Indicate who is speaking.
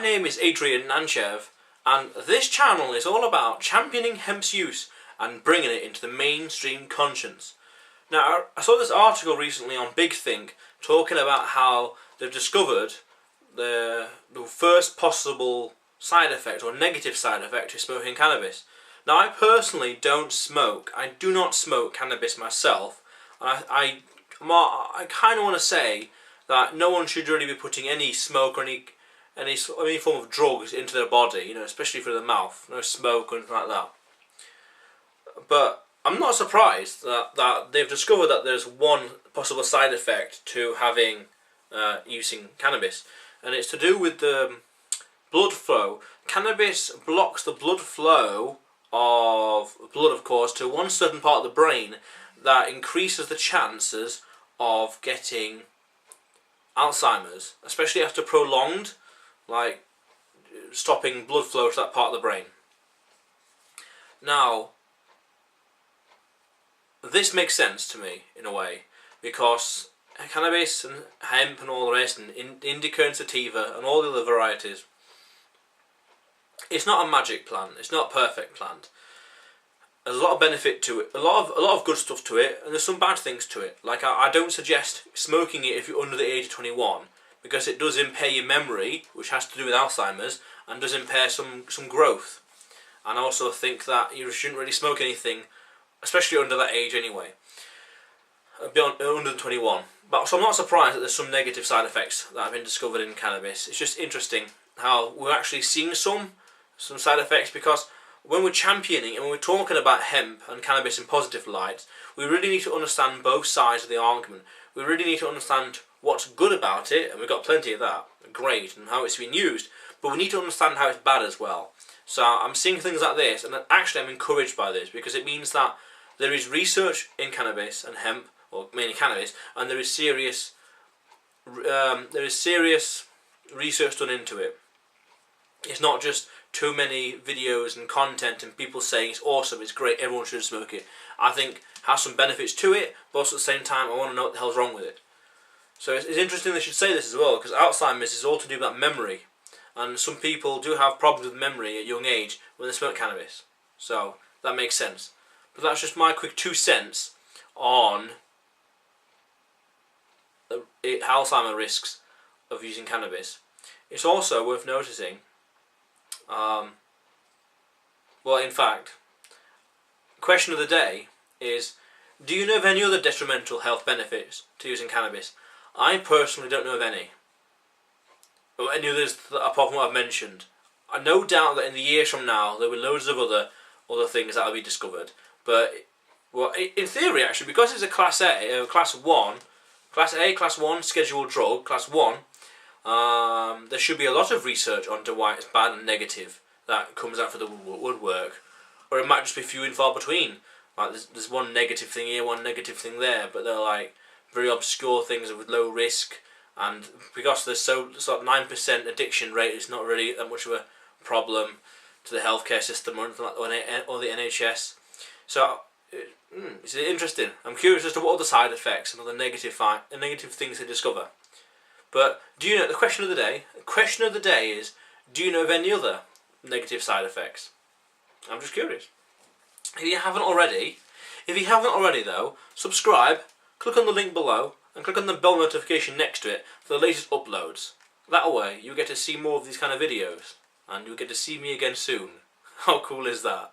Speaker 1: My name is Adrian Nanchev, and this channel is all about championing hemp's use and bringing it into the mainstream conscience. Now, I saw this article recently on Big Think talking about how they've discovered the first possible side effect or negative side effect of smoking cannabis. Now, I personally don't smoke. I do not smoke cannabis myself. I kind of want to say that no one should really be putting any smoke or any form of drugs into their body, you know, especially through the mouth. No smoke or anything like that. But I'm not surprised that they've discovered that there's one possible side effect to having using cannabis, and it's to do with the blood flow. Cannabis blocks the blood flow of blood, of course, to one certain part of the brain that increases the chances of getting Alzheimer's, especially after prolonged, like stopping blood flow to that part of the brain. Now, this makes sense to me in a way, because cannabis and hemp and all the rest, and indica and sativa and all the other varieties, it's not a magic plant. It's not a perfect plant. There's a lot of benefit to it, a lot of good stuff to it, and there's some bad things to it. Like I don't suggest smoking it if you're under the age of 21, because it does impair your memory, which has to do with Alzheimer's, and does impair some growth. And I also think that you shouldn't really smoke anything, especially under that age anyway, beyond under 21. But so I'm not surprised that there's some negative side effects that have been discovered in cannabis. It's just interesting how we're actually seeing some side effects, because when we're championing and when we're talking about hemp and cannabis in positive light, we really need to understand both sides of the argument. We really need to understand what's good about it, and we've got plenty of that, great, and how it's been used, but we need to understand how it's bad as well. So I'm seeing things like this, and actually I'm encouraged by this, because it means that there is research in cannabis and hemp, or mainly cannabis, and there is serious research done into it. It's not just too many videos and content and people saying it's awesome, it's great, everyone should smoke it. I think it has some benefits to it, but also at the same time I want to know what the hell's wrong with it. So it's interesting they should say this as well, because Alzheimer's is all to do with that memory, and some people do have problems with memory at a young age when they smoke cannabis. So that makes sense. But that's just my quick 2 cents on the Alzheimer risks of using cannabis. It's also worth noticing, well, in fact, question of the day is, do you know of any other detrimental health benefits to using cannabis? I personally don't know of any. Or any others apart from what I've mentioned. I no doubt that in the years from now there will be loads of other things that will be discovered. But, well, in theory actually, because it's a Class A, Class 1, scheduled drug, Class 1, there should be a lot of research onto why it's bad and negative that comes out for the woodwork. Or it might just be few and far between. Like there's one negative thing here, one negative thing there, but they're like very obscure things with low risk, and because there's sort of 9% addiction rate, it's not really that much of a problem to the healthcare system or anything like that, or the NHS. So it's interesting. I'm curious as to what other side effects and other negative things they discover. But do you know, the question of the day is, do you know of any other negative side effects? I'm just curious. If you haven't already though, subscribe, click on the link below, and click on the bell notification next to it for the latest uploads. That way you get to see more of these kind of videos, and you'll get to see me again soon. How cool is that?